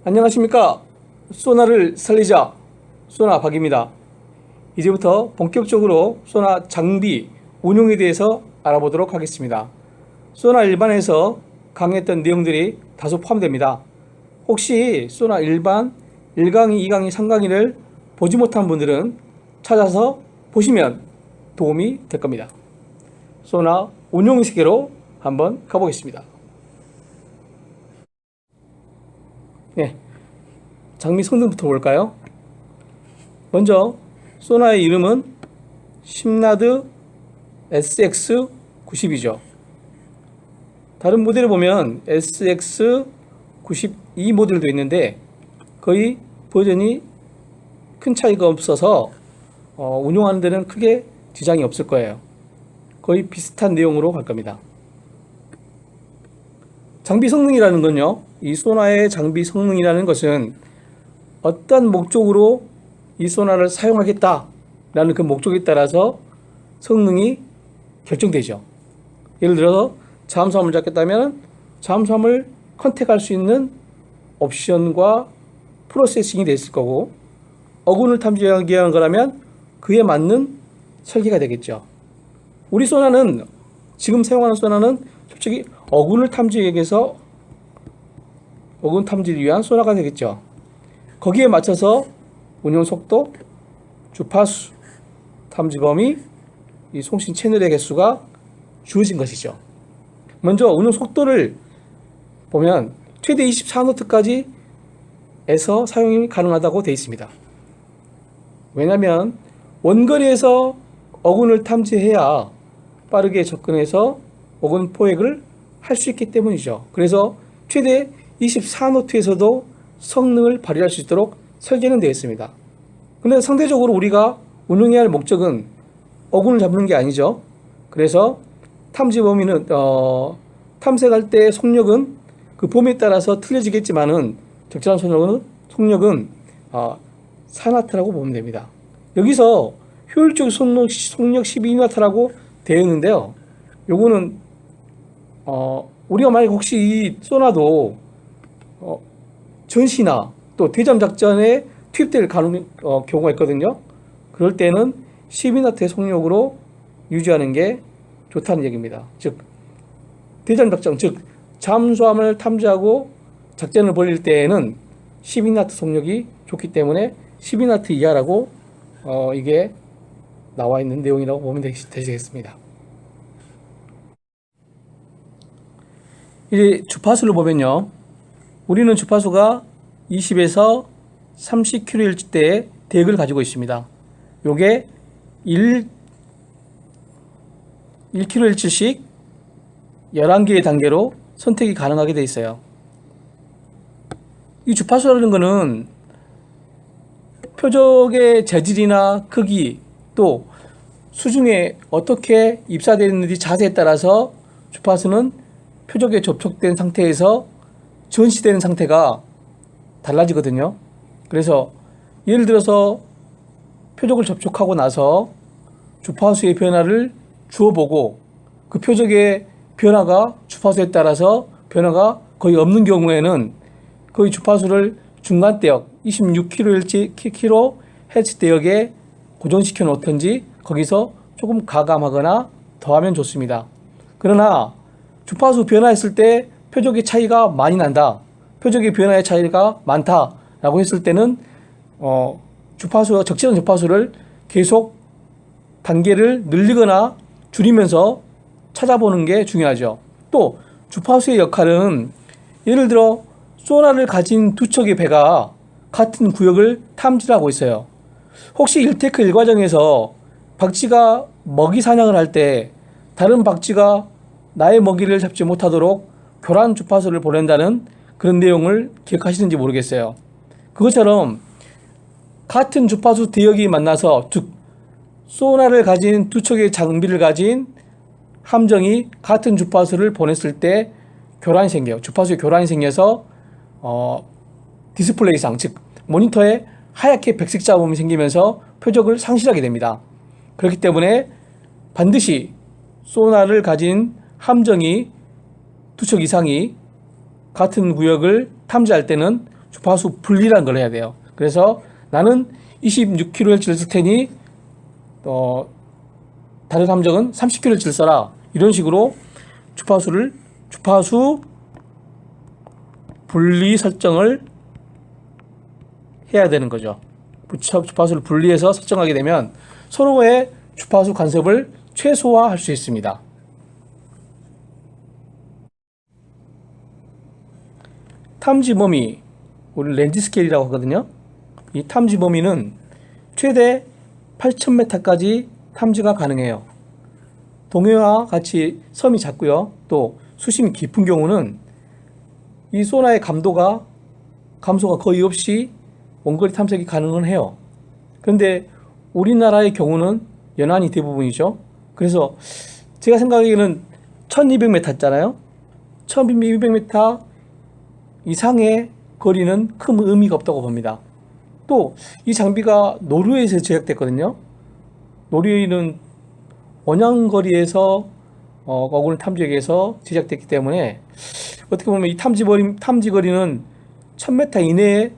안녕하십니까. 소나를 살리자 소나 박입니다. 이제부터 본격적으로 소나 장비 운용에 대해서 알아보도록 하겠습니다. 소나 일반에서 강의했던 내용들이 다소 포함됩니다. 혹시 소나 일반 1강의, 2강의, 3강의를 보지 못한 분들은 찾아서 보시면 도움이 될 겁니다. 소나 운용의 세계로 한번 가보겠습니다. 네, 장비 성능부터 볼까요? 먼저 소나의 이름은 심라드 SX90이죠. 다른 모델을 보면 SX92 모델도 있는데 거의 버전이 큰 차이가 없어서 운용하는 데는 크게 지장이 없을 거예요. 거의 비슷한 내용으로 갈 겁니다. 장비 성능이라는 건요, 이 소나의 장비 성능이라는 것은 어떤 목적으로 이 소나를 사용하겠다라는 그 목적에 따라서 성능이 결정되죠. 예를 들어서 잠수함을 잡겠다면 잠수함을 컨택할 수 있는 옵션과 프로세싱이 되어 있을 거고, 어군을 탐지하기 위한 거라면 그에 맞는 설계가 되겠죠. 우리 소나는, 지금 사용하는 소나는 솔직히 어군을 탐지하기 위해서 어군 탐지를 위한 소나가 되겠죠. 거기에 맞춰서 운용 속도, 주파수, 탐지 범위, 이 송신 채널의 개수가 주어진 것이죠. 먼저 운용 속도를 보면 최대 24노트까지 에서 사용이 가능하다고 되어 있습니다. 왜냐하면 원거리에서 어군을 탐지해야 빠르게 접근해서 어군 포획을 할 수 있기 때문이죠. 그래서 최대 24노트에서도 성능을 발휘할 수 있도록 설계는 되어 있습니다. 근데 상대적으로 우리가 운용해야 할 목적은 어군을 잡는 게 아니죠. 그래서 탐지 범위는 탐색할 때 속력은 그 범위에 따라서 틀려지겠지만은 적절한 속력은 4나트라고 보면 됩니다. 여기서 효율적 속력 12나트라고 되어 있는데요. 요거는 우리가 만약 혹시 이 소나도 전시나 또 대잠 작전에 투입될 경우가 있거든요. 그럴 때는 12나트의 속력으로 유지하는 게 좋다는 얘기입니다. 즉 대잠 작전, 즉 잠수함을 탐지하고 작전을 벌일 때에는 12나트 속력이 좋기 때문에 12나트 이하라고 이게 나와 있는 내용이라고 보면 되시겠습니다. 이제 주파수를 보면요, 우리는 주파수가 20에서 30kHz대의 덱을 가지고 있습니다. 요게 1kHz씩 11개의 단계로 선택이 가능하게 되어 있어요. 이 주파수라는 것은 표적의 재질이나 크기, 또 수중에 어떻게 입사되어 있는지 자세에 따라서 주파수는 표적에 접촉된 상태에서 전시되는 상태가 달라지거든요. 그래서 예를 들어서 표적을 접촉하고 나서 주파수의 변화를 주어보고 그 표적의 변화가 주파수에 따라서 변화가 거의 없는 경우에는 거의 주파수를 중간대역 26kHz 대역에 고정시켜 놓든지 거기서 조금 가감하거나 더하면 좋습니다. 그러나 주파수 변화했을 때 표적의 차이가 많이 난다, 표적의 변화의 차이가 많다 라고 했을 때는 적절한 주파수를 계속 단계를 늘리거나 줄이면서 찾아보는 게 중요하죠. 또 주파수의 역할은 예를 들어 소나를 가진 두 척의 배가 같은 구역을 탐지하고 있어요. 혹시 1테크 1과정에서 박쥐가 먹이 사냥을 할 때 다른 박쥐가 나의 먹이를 잡지 못하도록 교란 주파수를 보낸다는 그런 내용을 기억하시는지 모르겠어요. 그것처럼 같은 주파수 대역이 만나서, 즉 소나를 가진 두 척의 장비를 가진 함정이 같은 주파수를 보냈을 때 교란이 생겨요. 주파수에 교란이 생겨서 디스플레이상, 즉 모니터에 하얗게 백색 잡음이 생기면서 표적을 상실하게 됩니다. 그렇기 때문에 반드시 소나를 가진 함정이 두 척 이상이 같은 구역을 탐지할 때는 주파수 분리라는 걸 해야 돼요. 그래서 나는 26kHz를 쓸 테니 다른 함정은 30kHz를 써라. 이런 식으로 주파수 분리 설정을 해야 되는 거죠. 주파수를 분리해서 설정하게 되면 서로의 주파수 간섭을 최소화할 수 있습니다. 탐지 범위, 우리 렌즈 스케일이라고 하거든요. 이 탐지 범위는 최대 8,000m까지 탐지가 가능해요. 동해와 같이 섬이 작고요. 또 수심이 깊은 경우는 이 소나의 감소가 거의 없이 원거리 탐색이 가능은 해요. 그런데 우리나라의 경우는 연안이 대부분이죠. 그래서 제가 생각하기에는 1200m 있잖아요. 1200m 이상의 거리는 큰 의미가 없다고 봅니다. 또 이 장비가 노르웨이에서 제작됐거든요. 노르웨이는 원양거리에서 어군 탐지기에서 제작됐기 때문에 어떻게 보면 이 탐지거리는 1000m 이내의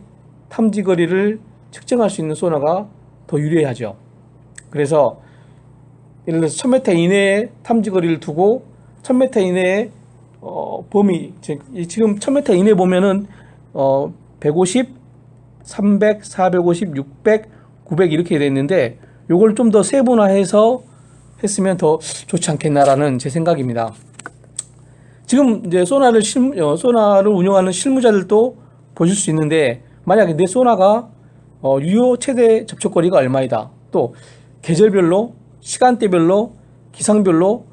탐지거리를 측정할 수 있는 소나가 더 유리하죠. 그래서 예를 들어서 1000m 이내의 탐지거리를 두고 1000m 이내의 범위, 지금 1000m 이내 보면은 150, 300, 450, 600, 900 이렇게 되어 있는데 요걸 좀 더 세분화해서 했으면 더 좋지 않겠나라는 제 생각입니다. 지금 이제 소나를 운영하는 실무자들도 보실 수 있는데, 만약에 내 소나가 유효 최대 접촉거리가 얼마이다, 또 계절별로, 시간대별로, 기상별로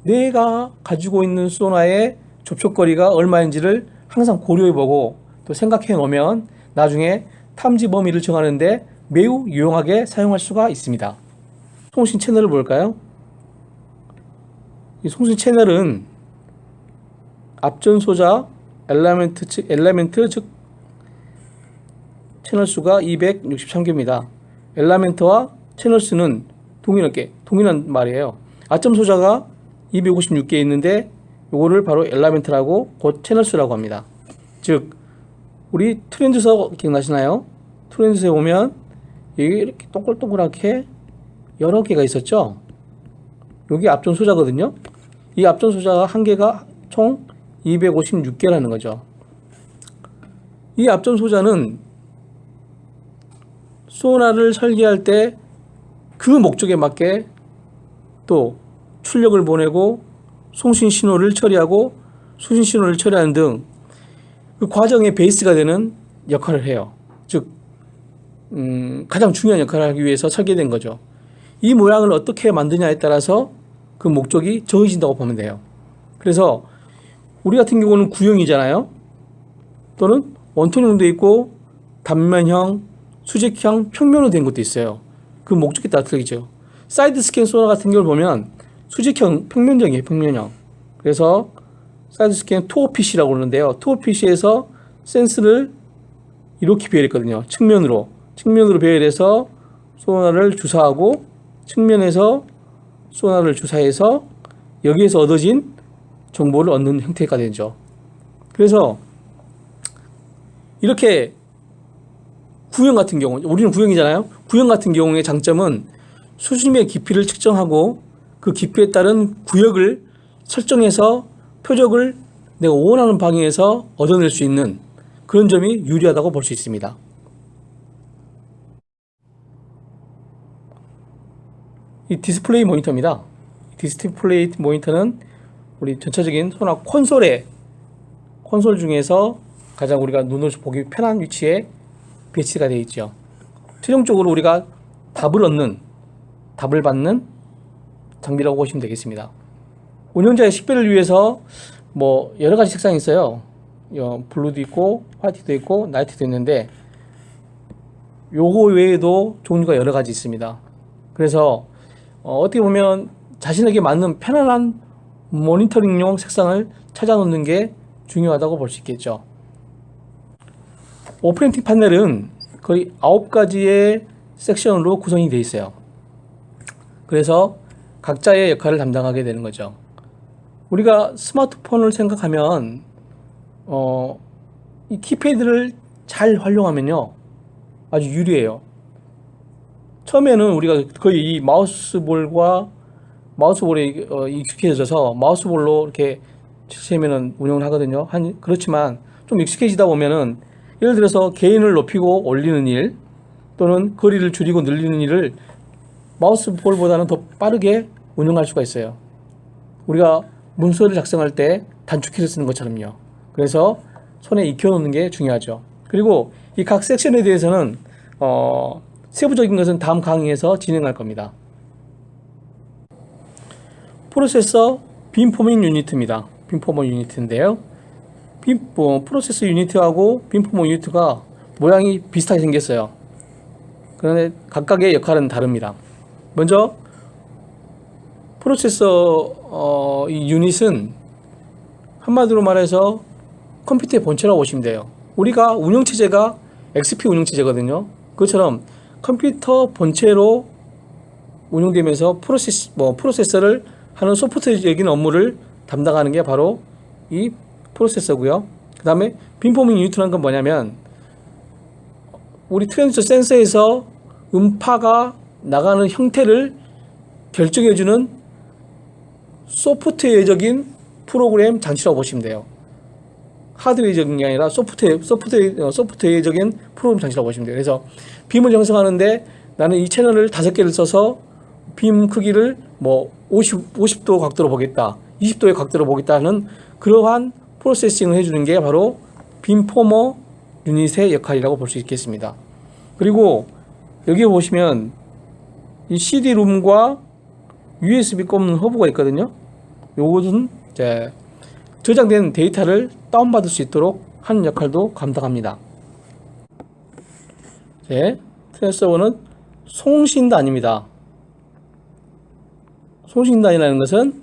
내가 가지고 있는 소나의 접촉거리가 얼마인지를 항상 고려해보고 또 생각해 놓으면 나중에 탐지 범위를 정하는데 매우 유용하게 사용할 수가 있습니다. 송신 채널을 볼까요? 이 송신 채널은 앞전 소자 엘라멘트 즉 채널 수가 263개입니다. 엘라멘트와 채널 수는 동일한 말이에요. 아점 소자가 256개 있는데 요거를 바로 엘라멘트라고 곧 채널 수라고 합니다. 즉 우리 트렌드서 기억나시나요? 트렌드서에 보면 여기 이렇게 동글동글하게 여러 개가 있었죠. 여기 앞전 소자거든요. 이 앞전 소자가 한 개가 총 256개라는 거죠. 이 앞전 소자는 소나를 설계할 때 그 목적에 맞게 또 출력을 보내고 송신 신호를 처리하고 수신 신호를 처리하는 등 그 과정의 베이스가 되는 역할을 해요. 즉 가장 중요한 역할을 하기 위해서 설계된 거죠. 이 모양을 어떻게 만드냐에 따라서 그 목적이 정해진다고 보면 돼요. 그래서 우리 같은 경우는 구형이잖아요. 또는 원톤형도 있고 단면형, 수직형, 평면으로 된 것도 있어요. 그 목적에 따라 틀리죠. 사이드 스캔 소나 같은 경우를 보면 수직형, 평면형이에요. 평면형. 그래서 사이드 스캔 투어피시라고 그러는데요. 투어피시에서 센스를 이렇게 배열했거든요. 측면으로 배열해서 소나를 주사하고 측면에서 소나를 주사해서 여기에서 얻어진 정보를 얻는 형태가 되죠. 그래서 이렇게 구형 같은 경우, 우리는 구형이잖아요. 구형 같은 경우의 장점은 수심의 깊이를 측정하고 그 깊이에 따른 구역을 설정해서 표적을 내가 원하는 방향에서 얻어낼 수 있는 그런 점이 유리하다고 볼 수 있습니다. 이 디스플레이 모니터입니다. 디스플레이 모니터는 우리 전체적인 소나 콘솔 중에서 가장 우리가 눈으로 보기 편한 위치에 배치가 되어 있죠. 최종적으로 우리가 답을 받는 장비라고 보시면 되겠습니다. 운영자의 식별을 위해서 뭐 여러 가지 색상이 있어요. 블루도 있고 화이트도 있고 나이트도 있는데 요거 외에도 종류가 여러 가지 있습니다. 그래서 어떻게 보면 자신에게 맞는 편안한 모니터링용 색상을 찾아 놓는 게 중요하다고 볼 수 있겠죠. 오퍼레이팅 패널은 거의 9가지의 섹션으로 구성이 되어 있어요. 그래서 각자의 역할을 담당하게 되는 거죠. 우리가 스마트폰을 생각하면 이 키패드를 잘 활용하면요 아주 유리해요. 처음에는 우리가 거의 이 마우스볼에 익숙해져서 마우스볼로 이렇게 치면은 운영을 하거든요. 그렇지만 좀 익숙해지다 보면은 예를 들어서 게인을 높이고 올리는 일 또는 거리를 줄이고 늘리는 일을 마우스볼보다는 더 빠르게 운영할 수가 있어요. 우리가 문서를 작성할 때 단축키를 쓰는 것처럼요. 그래서 손에 익혀놓는 게 중요하죠. 그리고 이 각 섹션에 대해서는 세부적인 것은 다음 강의에서 진행할 겁니다. 프로세서 빔포밍 유니트입니다. 빔포밍 유니트인데요. 프로세서 유니트하고 빔포밍 유니트가 모양이 비슷하게 생겼어요. 그런데 각각의 역할은 다릅니다. 먼저 프로세서 이 유닛은 한마디로 말해서 컴퓨터의 본체라고 보시면 돼요. 우리가 운영체제가 XP 운영체제거든요. 그것처럼 컴퓨터 본체로 운영되면서 프로세서를 하는 소프트웨어적인 업무를 담당하는 게 바로 이 프로세서고요. 그 다음에 빔포밍 유니트라는 건 뭐냐면 우리 트랜지스터 센서에서 음파가 나가는 형태를 결정해주는 소프트웨어적인 프로그램 장치라고 보시면 돼요. 하드웨어적인 게 아니라 소프트웨어적인 프로그램 장치라고 보시면 돼요. 그래서 빔을 형성하는데 나는 이 채널을 5개를 써서 빔 크기를 뭐 50도 각도로 보겠다, 20도의 각도로 보겠다 하는 그러한 프로세싱을 해주는 게 바로 빔포머 유닛의 역할이라고 볼 수 있겠습니다. 그리고 여기 보시면 이 CD룸과 USB 꼽는 허브가 있거든요. 요것은 이제 저장된 데이터를 다운받을 수 있도록 하는 역할도 감당합니다. 트랜스서버는 송신단입니다. 송신단이라는 것은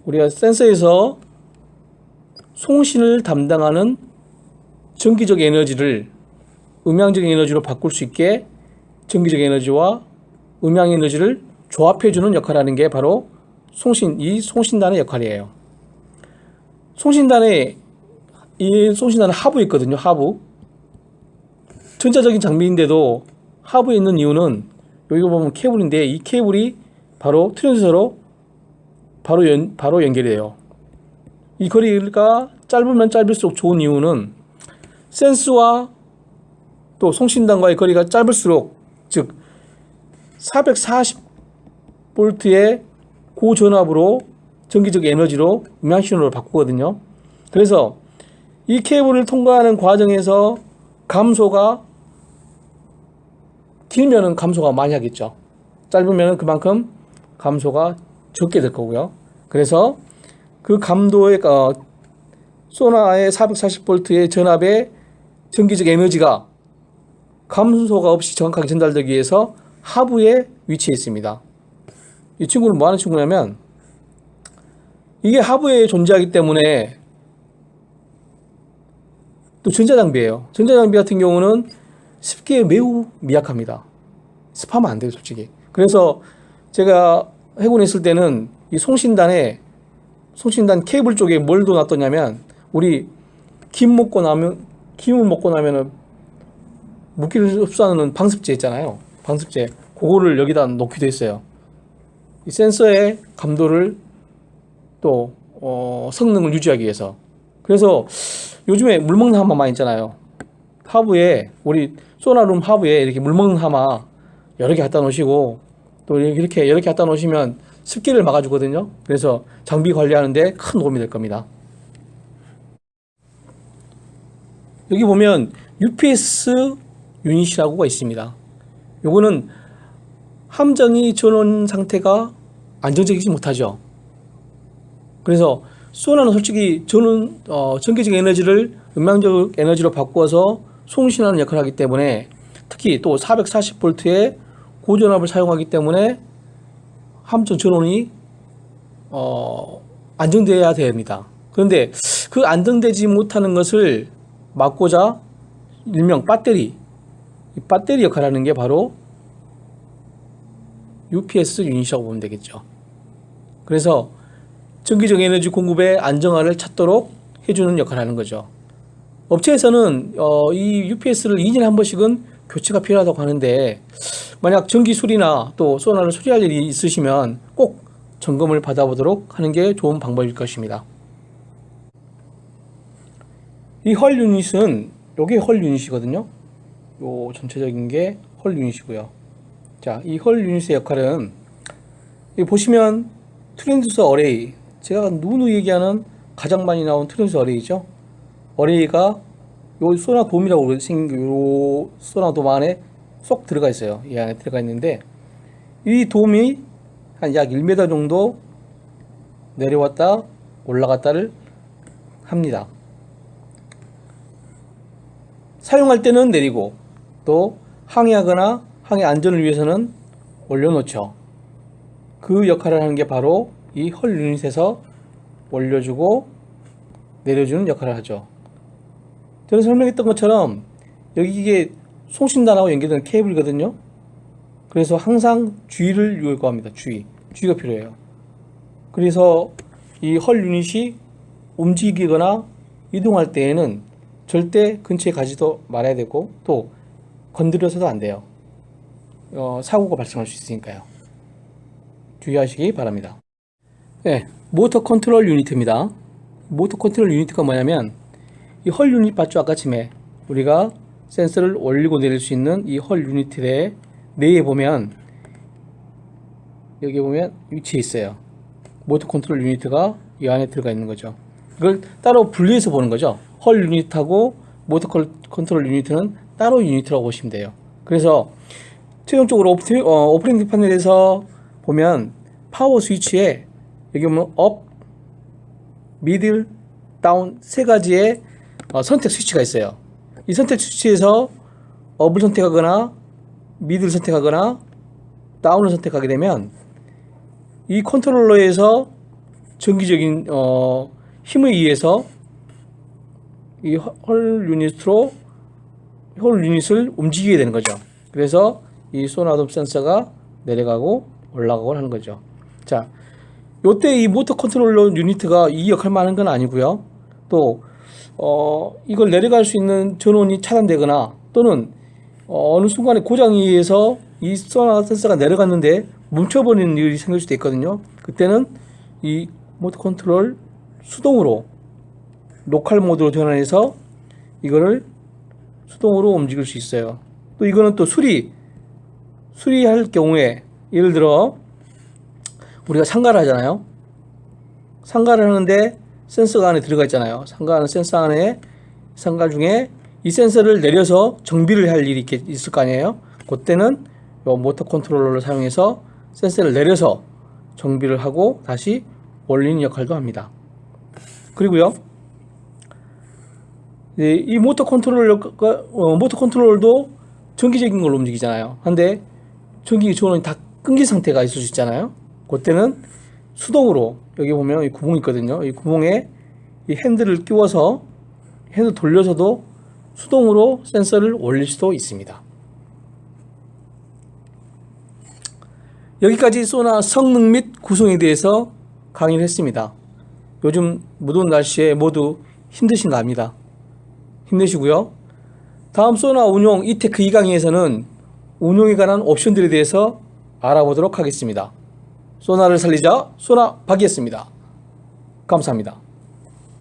우리가 센서에서 송신을 담당하는 전기적 에너지를 음향적 에너지로 바꿀 수 있게 전기적 에너지와 음향 에너지를 조합해주는 역할을 하는 게 바로 이 송신단의 역할이에요. 송신단은 하부 있거든요. 하부. 전자적인 장비인데도 하부에 있는 이유는 여기 보면 케이블인데 이 케이블이 바로 트랜지스터로 바로 연결돼요. 이 거리가 짧으면 짧을수록 좋은 이유는 센스와 또 송신단과의 거리가 짧을수록 즉 440V의 고전압으로 전기적 에너지로 음향 신호를 바꾸거든요. 그래서 이 케이블을 통과하는 과정에서 감소가 길면은 감소가 많이 하겠죠. 짧으면 그만큼 감소가 적게 될 거고요. 그래서 그 감도의 소나의 440V의 전압의 전기적 에너지가 감소가 없이 정확하게 전달되기 위해서 하부에 위치해 있습니다. 이 친구는 뭐 하는 친구냐면 이게 하부에 존재하기 때문에 또 전자장비예요. 전자장비 같은 경우는 습기에 매우 미약합니다. 습하면 안 돼요, 솔직히. 그래서 제가 해군에 있을 때는 이 송신단 케이블 쪽에 뭘 놔뒀냐면 우리 김을 먹고 나면은 물기를 흡수하는 방습제 있잖아요. 방습제. 그거를 여기다 놓기도 했어요. 이 센서의 감도를 또 성능을 유지하기 위해서. 그래서 요즘에 물먹는 하마 많이 있잖아요. 하부에 우리 소나룸 하부에 이렇게 물먹는 하마 여러 개 갖다 놓으시고 또 이렇게 여러 개 갖다 놓으시면 습기를 막아주거든요. 그래서 장비 관리하는데 큰 도움이 될 겁니다. 여기 보면 UPS 유닛이라고가 있습니다. 요거는 함정이 전원 상태가 안정적이지 못하죠. 그래서 소나는 솔직히 전기적 에너지를 음향적 에너지로 바꿔서 송신하는 역할을 하기 때문에 특히 또 440V의 고전압을 사용하기 때문에 함정 전원이 안정돼야 됩니다. 그런데 그 안정되지 못하는 것을 막고자 일명 배터리 역할을 하는 게 바로 UPS 유닛이라고 보면 되겠죠. 그래서 전기적 에너지 공급의 안정화를 찾도록 해주는 역할을 하는 거죠. 업체에서는 이 UPS를 2년에 한 번씩은 교체가 필요하다고 하는데, 만약 전기 수리나 또 소나를 수리할 일이 있으시면 꼭 점검을 받아보도록 하는 게 좋은 방법일 것입니다. 이 헐 유닛은, 요게 헐 유닛이거든요. 요 전체적인 게 헐 유닛이고요. 자, 이 헐 유닛의 역할은, 여기 보시면 트랜스듀서 어레이, 제가 누누이 얘기하는 가장 많이 나온 트랜스듀서 어레이죠. 어레이가 요 소나 돔이라고 생긴 요 소나 돔 안에 쏙 들어가 있어요. 이 안에 들어가 있는데, 이 돔이 한 약 1m 정도 내려왔다 올라갔다를 합니다. 사용할 때는 내리고, 또 항해하거나 항해 안전을 위해서는 올려놓죠. 그 역할을 하는 게 바로 이 헐 유닛에서 올려주고 내려주는 역할을 하죠. 저는 설명했던 것처럼 여기 이게 송신단하고 연결되는 케이블이거든요. 그래서 항상 주의를 요구합니다. 주의가 필요해요. 그래서 이 헐 유닛이 움직이거나 이동할 때에는 절대 근처에 가지도 말아야 되고, 또 건드려서도 안 돼요. 사고가 발생할 수 있으니까요. 주의하시기 바랍니다. 네, 모터 컨트롤 유니트입니다. 모터 컨트롤 유니트가 뭐냐면, 이 헐 유닛 봤죠? 아까쯤에 우리가 센서를 올리고 내릴 수 있는 이 헐 유니트의 내에 보면, 여기 보면 위치에 있어요. 모터 컨트롤 유니트가 이 안에 들어가 있는 거죠. 이걸 따로 분리해서 보는 거죠. 헐 유닛하고 모터 컨트롤 유니트는 따로 유니트라고 보시면 돼요. 그래서 최종적으로 오퍼레이팅 파넬에서 보면 파워 스위치에 여기 보면 업, 미들, 다운 세 가지의 선택 스위치가 있어요. 이 선택 스위치에서 업을 선택하거나 미들을 선택하거나 다운을 선택하게 되면 이 컨트롤러에서 전기적인 힘에 의해서 이 헐 유닛을 움직이게 되는 거죠. 그래서 이 소나돔 센서가 내려가고 올라가고 하는 거죠. 자, 요때 이 모터 컨트롤러 유니트가 이 역할만 하는 건 아니고요. 또 이걸 내려갈 수 있는 전원이 차단되거나, 또는 어느 순간에 고장에 의해서 이 소나 센서가 내려갔는데 멈춰버리는 일이 생길 수도 있거든요. 그때는 이 모터 컨트롤 수동으로 로컬 모드로 전환해서 이거를 수동으로 움직일 수 있어요. 또 이거는 또 수리할 경우에, 예를 들어 우리가 상가를 하잖아요. 상가를 하는데 센서가 안에 들어가 있잖아요. 상가하는 센서 안에, 상가 중에 이 센서를 내려서 정비를 할 일이 있을 거 아니에요. 그때는 이 모터 컨트롤러를 사용해서 센서를 내려서 정비를 하고 다시 올리는 역할도 합니다. 그리고요, 이 모터 컨트롤러도 전기적인 걸로 움직이잖아요. 근데 전기 전원이 다 끊긴 상태가 있을 수 있잖아요. 그때는 수동으로, 여기 보면 이 구멍이 있거든요. 이 구멍에 이 핸들을 끼워서 핸들 돌려서도 수동으로 센서를 올릴 수도 있습니다. 여기까지 소나 성능 및 구성에 대해서 강의를 했습니다. 요즘 무더운 날씨에 모두 힘드신가 합니다. 힘내시고요. 다음 소나 운용 이테크 2강의에서는 운용에 관한 옵션들에 대해서 알아보도록 하겠습니다. 소나를 살리자 소나 박이었습니다. 감사합니다.